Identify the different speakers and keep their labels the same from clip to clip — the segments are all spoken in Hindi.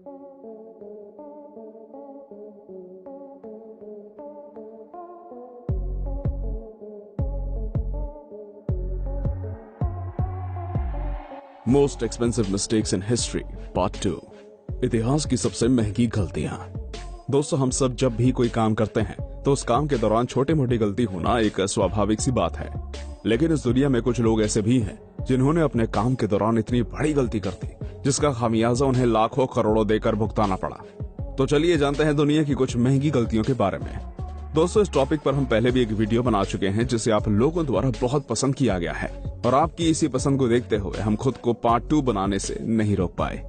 Speaker 1: Most expensive mistakes in history part 2। इतिहास की सबसे महंगी गलतियां। दोस्तों, हम सब जब भी कोई काम करते हैं तो उस काम के दौरान छोटी मोटी गलती होना एक स्वाभाविक सी बात है, लेकिन इस दुनिया में कुछ लोग ऐसे भी हैं जिन्होंने अपने काम के दौरान इतनी बड़ी गलती कर दी जिसका खामियाजा उन्हें लाखों करोड़ों देकर भुगताना पड़ा। तो चलिए जानते हैं दुनिया की कुछ महंगी गलतियों के बारे में। दोस्तों, इस टॉपिक पर हम पहले भी एक वीडियो बना चुके हैं जिसे आप लोगों द्वारा बहुत पसंद किया गया है, और आपकी इसी पसंद को देखते हुए हम खुद को पार्ट 2 बनाने से नहीं रोक पाए।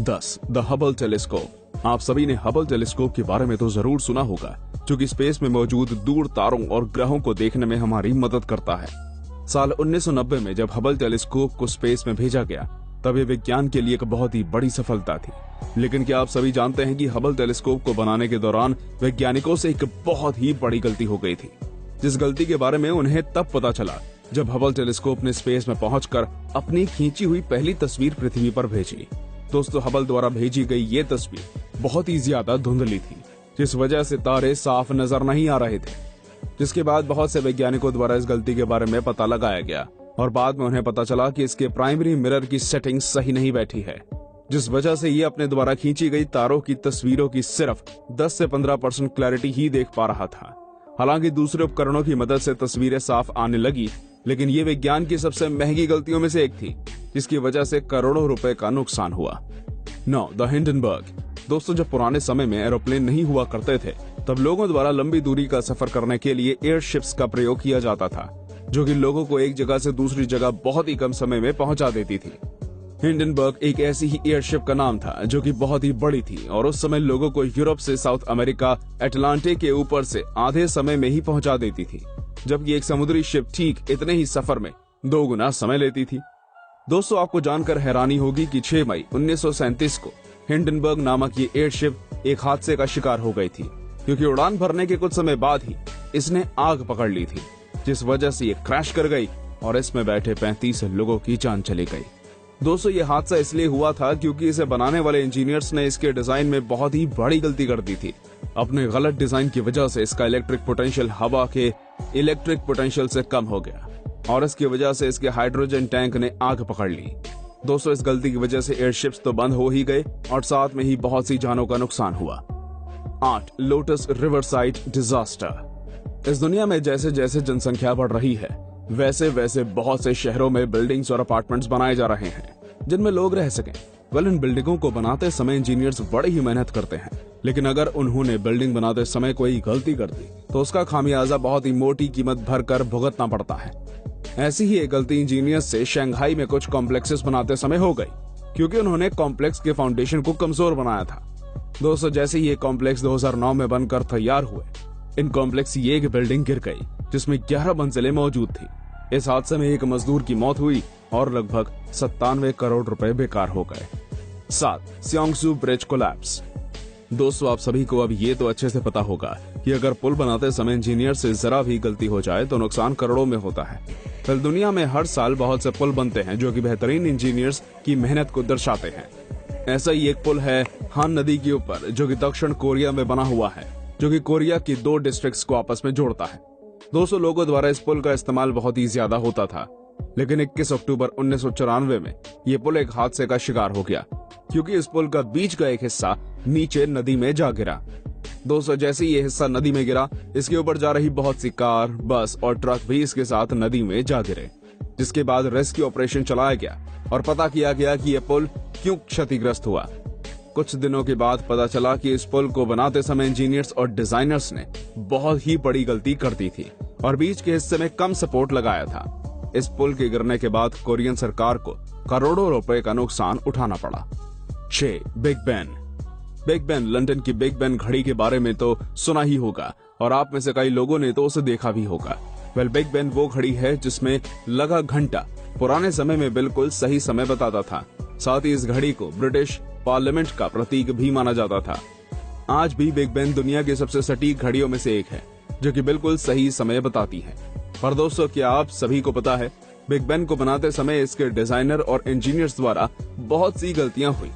Speaker 1: 10. The Hubble telescope. आप सभी ने हबल टेलीस्कोप के बारे में तो जरूर सुना होगा, जो कि स्पेस में मौजूद दूर तारों और ग्रहों को देखने में हमारी मदद करता है। साल 1990 में जब हबल टेलीस्कोप को स्पेस में भेजा गया तब ये विज्ञान के लिए एक बहुत ही बड़ी सफलता थी। लेकिन क्या आप सभी जानते हैं कि हबल टेलीस्कोप को बनाने के दौरान वैज्ञानिकों से एक बहुत ही बड़ी गलती हो गई थी, जिस गलती के बारे में उन्हें तब पता चला जब हबल टेलीस्कोप ने स्पेस में पहुंचकर अपनी खींची हुई पहली तस्वीर पृथ्वी पर भेजी। दोस्तों, हबल द्वारा भेजी गई ये तस्वीर बहुत ही ज्यादा धुंधली थी, जिस वजह से तारे साफ नजर नहीं आ रहे थे। जिसके बाद बहुत से वैज्ञानिकों द्वारा इस गलती के बारे में पता लगाया गया और बाद में उन्हें पता चला कि इसके प्राइमरी मिरर की सेटिंग सही नहीं बैठी है, जिस वजह से ये अपने द्वारा खींची गई तारों की तस्वीरों की सिर्फ 10 से 15% क्लैरिटी ही देख पा रहा था। हालांकि दूसरे उपकरणों की मदद से तस्वीरें साफ आने लगी, लेकिन ये विज्ञान की सबसे महंगी गलतियों में से एक थी, जिसकी वजह से करोड़ों रुपए का नुकसान हुआ। 9. The Hindenburg. दोस्तों, जब पुराने समय में एरोप्लेन नहीं हुआ करते थे तब लोगों द्वारा लंबी दूरी का सफर करने के लिए एयरशिप्स का प्रयोग किया जाता था, जो कि लोगों को एक जगह से दूसरी जगह बहुत ही कम समय में पहुंचा देती थी। हिंडनबर्ग एक ऐसी ही एयरशिप का नाम था जो कि बहुत ही बड़ी थी और उस समय लोगों को यूरोप से साउथ अमेरिका अटलांटिक के ऊपर से आधे समय में ही पहुंचा देती थी, जबकि एक समुद्री शिप ठीक इतने ही सफर में 2 गुना समय लेती थी। दोस्तों, आपको जानकर हैरानी होगी कि 6 मई 1937 को हिंडनबर्ग नामक ये एयरशिप एक हादसे का शिकार हो गई थी, क्योंकि उड़ान भरने के कुछ समय बाद ही इसने आग पकड़ ली थी, जिस वजह से ये क्रैश कर गई और इसमें बैठे 35 लोगों की जान चली गई। दोस्तों, ये हादसा इसलिए हुआ था क्योंकि इसे बनाने वाले इंजीनियर्स ने इसके डिजाइन में बहुत ही बड़ी गलती कर दी थी। अपने गलत डिजाइन की वजह से इसका इलेक्ट्रिक पोटेंशियल हवा के इलेक्ट्रिक पोटेंशियल से कम हो गया और इसकी वजह से इसके हाइड्रोजन टैंक ने आग पकड़ ली। दोस्तों, इस गलती की वजह से एयरशिप्स तो बंद हो ही गए और साथ में ही बहुत सी जानों का नुकसान हुआ। 8. Lotus riverside disaster. इस दुनिया में जैसे जैसे जनसंख्या बढ़ रही है वैसे वैसे बहुत से शहरों में बिल्डिंग्स और अपार्टमेंट्स बनाए जा रहे हैं जिनमें लोग रह सकें। इन बिल्डिंगों को बनाते समय इंजीनियर्स बड़ी ही मेहनत करते हैं, लेकिन अगर उन्होंने बिल्डिंग बनाते समय कोई गलती कर दी तो उसका खामियाजा बहुत ही मोटी कीमत भरकर भुगतना पड़ता है। ऐसी ही एक गलती इंजीनियर्स से शंघाई में कुछ कॉम्प्लेक्सेस बनाते समय हो गई, क्योंकि उन्होंने कॉम्प्लेक्स के फाउंडेशन को कमजोर बनाया था। दोस्तों, जैसे ही ये कॉम्प्लेक्स 2009 में बनकर तैयार हुए, इन कॉम्प्लेक्स की एक बिल्डिंग गिर गई जिसमें 11 मंजिलें मौजूद थी। इस हादसे में एक मजदूर की मौत हुई और लगभग 97 करोड़ रुपए बेकार हो गए। 7. स्योंगसू ब्रिज कोलैप्स। दोस्तों, आप सभी को अब ये तो अच्छे से पता होगा कि अगर पुल बनाते समय इंजीनियर से जरा भी गलती हो जाए तो नुकसान करोड़ों में होता है। फिर दुनिया में हर साल बहुत से पुल बनते हैं जो कि बेहतरीन इंजीनियर्स की मेहनत को दर्शाते हैं। ऐसा ही एक पुल है हान नदी के ऊपर, जो कि दक्षिण कोरिया में बना हुआ है, जो कि कोरिया की 2 डिस्ट्रिक्ट्स को आपस में जोड़ता है। दोस्तों, लोगों द्वारा इस पुल का इस्तेमाल बहुत ही ज्यादा होता था, लेकिन 21 अक्टूबर 1994 में ये पुल एक हादसे का शिकार हो गया, क्योंकि इस पुल का बीच का एक हिस्सा नीचे नदी में जा गिरा। दोस्तों, जैसे ये हिस्सा नदी में गिरा, इसके ऊपर जा रही बहुत सी कार, बस और ट्रक भी इसके साथ नदी में जा गिरे, जिसके बाद रेस्क्यू ऑपरेशन चलाया गया और पता किया गया कि यह पुल क्यों क्षतिग्रस्त हुआ। कुछ दिनों के बाद पता चला कि इस पुल को बनाते समय इंजीनियर्स और डिजाइनर्स ने बहुत ही बड़ी गलती कर दी थी और बीच के हिस्से में कम सपोर्ट लगाया था। इस पुल के गिरने के बाद कोरियन सरकार को करोड़ों रुपए का नुकसान उठाना पड़ा। 6. Big Ben. Big Ben, London की बिग बेन घड़ी के बारे में तो सुना ही होगा और आप में से कई लोगों ने तो उसे देखा भी होगा। बिग बेन वो घड़ी है जिसमें लगा घंटा पुराने समय में बिल्कुल सही समय बताता था। साथ ही इस घड़ी को ब्रिटिश पार्लियामेंट का प्रतीक भी माना जाता था। आज भी बिग बेन दुनिया की सबसे सटीक घड़ियों में से एक है, जो कि बिल्कुल सही समय बताती है। पर दोस्तों, क्या आप सभी को पता है बिग बेन को बनाते समय इसके डिजाइनर और इंजीनियर्स द्वारा बहुत सी गलतियां हुई।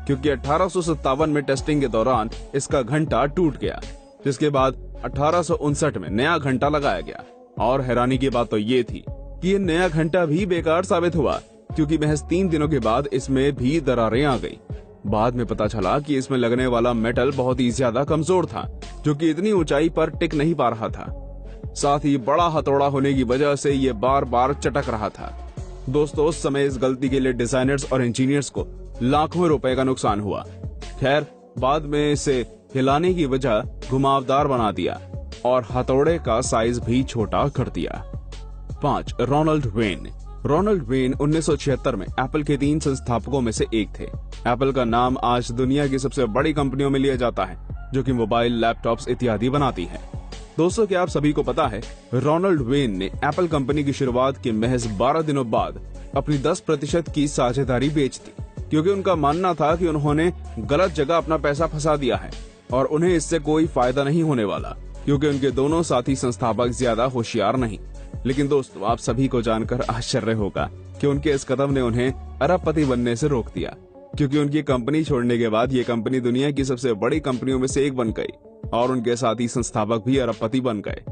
Speaker 1: क्योंकि 1857 में टेस्टिंग के दौरान इसका घंटा टूट गया, जिसके बाद 1859 में नया घंटा लगाया गया। और हैरानी की बात तो ये थी कि ये नया घंटा भी बेकार साबित हुआ, क्योंकि महज 3 दिनों के बाद इसमें भी दरारें आ गई। बाद में पता चला कि इसमें लगने वाला मेटल बहुत ही ज्यादा कमजोर था, जो कि इतनी ऊंचाई पर टिक नहीं पा रहा था। साथ ही बड़ा हथौड़ा होने की वजह से ये बार बार चटक रहा था। दोस्तों, उस समय इस गलती के लिए डिजाइनर्स और इंजीनियर्स को लाखों रुपए का नुकसान हुआ। खैर, बाद में इसे हिलाने की वजह घुमावदार बना दिया और हथौड़े का साइज भी छोटा कर दिया। 5. Ronald when. रोनाल्ड वेन 1976 में एप्पल के 3 संस्थापकों में से एक थे। एप्पल का नाम आज दुनिया की सबसे बड़ी कंपनियों में लिया जाता है, जो कि मोबाइल, लैपटॉप्स इत्यादि बनाती है। दोस्तों, क्या आप सभी को पता है, रोनाल्ड वेन ने एप्पल कंपनी की शुरुआत के महज 12 दिनों बाद अपनी 10% की साझेदारी बेच दी, क्योंकि उनका मानना था कि उन्होंने गलत जगह अपना पैसा फंसा दिया है और उन्हें इससे कोई फायदा नहीं होने वाला, क्योंकि उनके दोनों साथी संस्थापक ज्यादा होशियार नहीं। लेकिन दोस्तों, आप सभी को जानकर आश्चर्य होगा कि उनके इस कदम ने उन्हें अरबपति बनने से रोक दिया, क्योंकि उनकी कंपनी छोड़ने के बाद ये कंपनी दुनिया की सबसे बड़ी कंपनियों में से एक बन गई और उनके साथी संस्थापक भी अरबपति बन गए।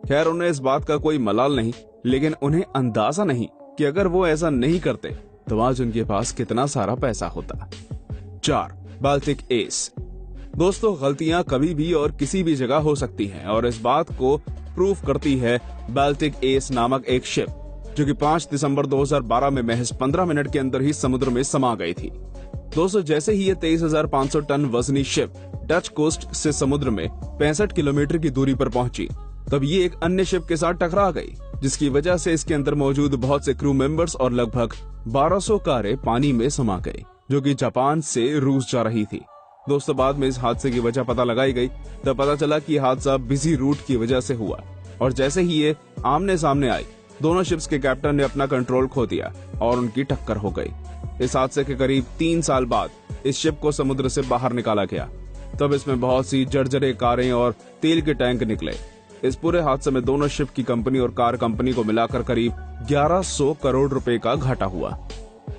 Speaker 1: खैर, उन्हें इस बात का कोई मलाल नहीं, लेकिन उन्हें अंदाजा नहीं कि अगर वो ऐसा नहीं करते तो आज उनके पास कितना सारा पैसा होता। 4. Baltic S. दोस्तों, गलतियां कभी भी और किसी भी जगह हो सकती हैं, और इस बात को प्रूव करती है बाल्टिक एस नामक एक शिप, जो कि 5 दिसंबर 2012 में महज 15 मिनट के अंदर ही समुद्र में समा गई थी। दोस्तों, जैसे ही ये 23,500 टन वजनी शिप डच कोस्ट से समुद्र में 65 किलोमीटर की दूरी पर पहुंची, तब ये एक अन्य शिप के साथ टकरा गई, जिसकी वजह से इसके अंदर मौजूद बहुत से क्रू मेंबर्स और लगभग 1200 कारें पानी में समा गई, जो कि जापान से रूस जा रही थी। दोस्तों, बाद में इस हादसे की वजह पता लगाई गई, तब पता चला कि हादसा बिजी रूट की वजह से हुआ, और जैसे ही ये आमने सामने आई, दोनों शिप्स के कैप्टन ने अपना कंट्रोल खो दिया और उनकी टक्कर हो गई। इस हादसे के करीब 3 साल बाद इस शिप को समुद्र से बाहर निकाला गया। तब इसमें बहुत सी जर्जरे कारें और तेल के टैंक निकले। इस पूरे हादसे में दोनों शिप की कंपनी और कार कंपनी को मिलाकर करीब 1100 करोड़ रुपए का घाटा हुआ।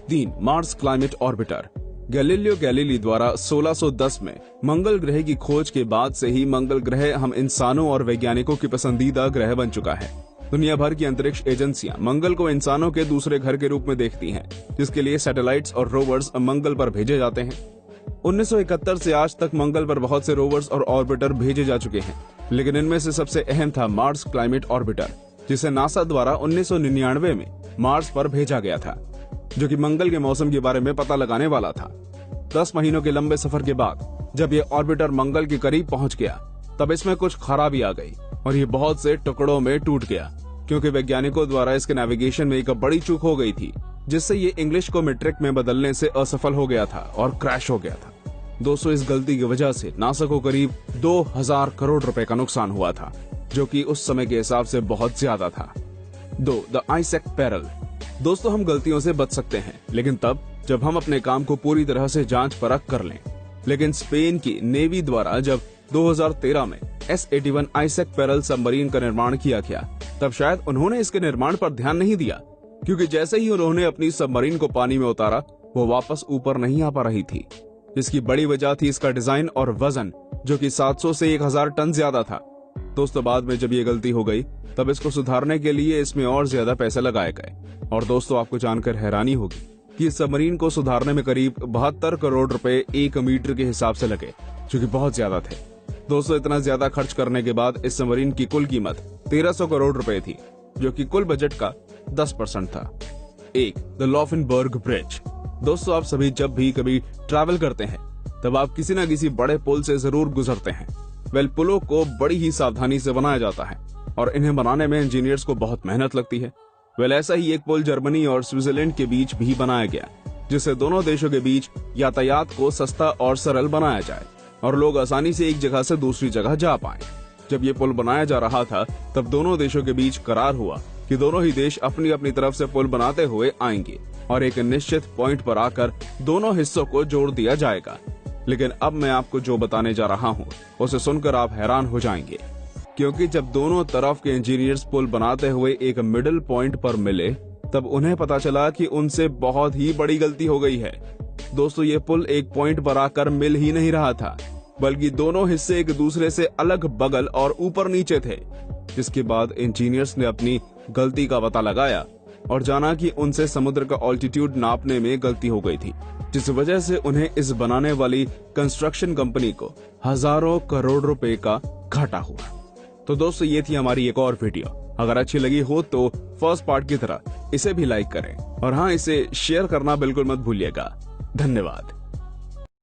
Speaker 1: 3. Mars climate orbiter. Galileo Galilei द्वारा 1610 में मंगल ग्रह की खोज के बाद से ही मंगल ग्रह हम इंसानों और वैज्ञानिकों की पसंदीदा ग्रह बन चुका है। दुनिया भर की अंतरिक्ष एजेंसियां मंगल को इंसानों के दूसरे घर के रूप में देखती हैं, जिसके लिए सैटेलाइट्स और रोवर्स मंगल पर भेजे जाते हैं। 1971 से आज तक मंगल पर बहुत से रोवर्स और ऑर्बिटर भेजे जा चुके हैं, लेकिन इनमें से सबसे अहम था मार्स क्लाइमेट ऑर्बिटर, जिसे नासा द्वारा 1999 में मार्स पर भेजा गया था, जो कि मंगल के मौसम के बारे में पता लगाने वाला था। 10 महीनों के लंबे सफर के बाद जब ये ऑर्बिटर मंगल के करीब पहुंच गया, तब इसमें कुछ खराबी आ गई और ये बहुत से टुकड़ों में टूट गया, क्योंकि वैज्ञानिकों द्वारा इसके नेविगेशन में एक बड़ी चूक हो गई थी, जिससे ये इंग्लिश को मीट्रिक में बदलने से असफल हो गया था और क्रैश हो गया था। दोस्तों, इस गलती की वजह से नासा को करीब 2000 करोड़ रुपए का नुकसान हुआ था, जो कि उस समय के हिसाब से बहुत ज्यादा था। 2. द आइजैक पेरल। दोस्तों, हम गलतियों से बच सकते हैं, लेकिन तब जब हम अपने काम को पूरी तरह से जांच परख कर लें। लेकिन स्पेन की नेवी द्वारा जब 2013 में S-81 आइजैक पेरल सबमरीन का निर्माण किया गया, तब शायद उन्होंने इसके निर्माण पर ध्यान नहीं दिया, क्योंकि जैसे ही उन्होंने अपनी सबमरीन को पानी में उतारा, वो वापस ऊपर नहीं आ पा रही थी। इसकी बड़ी वजह थी इसका डिजाइन और वजन, जो कि 700 से 1000 टन ज्यादा था। दोस्तों, बाद में जब ये गलती हो गई, तब इसको सुधारने के लिए इसमें और ज्यादा पैसे लगाए गए। और दोस्तों, आपको जानकर हैरानी होगी कि इस सबमरीन को सुधारने में करीब 72 करोड़ रुपए 1 मीटर के हिसाब से लगे, जो कि बहुत ज्यादा थे। दोस्तों, इतना ज्यादा खर्च करने के बाद इस सबमरीन की कुल कीमत 1300 करोड़ रुपए थी, जो कि कुल बजट का 10% था। 1. The Laufenberg bridge. दोस्तों, आप सभी जब भी कभी ट्रैवल करते हैं, तब आप किसी न किसी बड़े पुल से जरूर गुजरते हैं। पुलों को बड़ी ही सावधानी से बनाया जाता है और इन्हें बनाने में इंजीनियर्स को बहुत मेहनत लगती है। ऐसा ही एक पुल जर्मनी और स्विट्जरलैंड के बीच भी बनाया गया, जिससे दोनों देशों के बीच यातायात को सस्ता और सरल बनाया जाए और लोग आसानी से एक जगह से दूसरी जगह जा पाएं। जब ये पुल बनाया जा रहा था, तब दोनों देशों के बीच करार हुआ कि दोनों ही देश अपनी अपनी तरफ से पुल बनाते हुए आएंगे और एक निश्चित पॉइंट पर आकर दोनों हिस्सों को जोड़ दिया जाएगा। लेकिन अब मैं आपको जो बताने जा रहा हूँ, उसे सुनकर आप हैरान हो जाएंगे, क्योंकि जब दोनों तरफ के इंजीनियर्स पुल बनाते हुए एक मिडिल पॉइंट पर मिले, तब उन्हें पता चला कि उनसे बहुत ही बड़ी गलती हो गई है। दोस्तों ये पुल एक पॉइंट पर आकर मिल ही नहीं रहा था, बल्कि दोनों हिस्से एक दूसरे से अलग बगल और ऊपर नीचे थे। जिसके बाद इंजीनियर्स ने अपनी गलती का पता लगाया और जाना कि उनसे समुद्र का ऑल्टीट्यूड नापने में गलती हो गई थी, जिस वजह से उन्हें इस बनाने वाली कंस्ट्रक्शन कंपनी को हजारों करोड़ रुपए का घाटा हुआ। तो दोस्तों ये थी हमारी एक और वीडियो। अगर अच्छी लगी हो तो फर्स्ट पार्ट की तरह इसे भी लाइक करें और हाँ, इसे शेयर करना बिल्कुल मत भूलिएगा। धन्यवाद।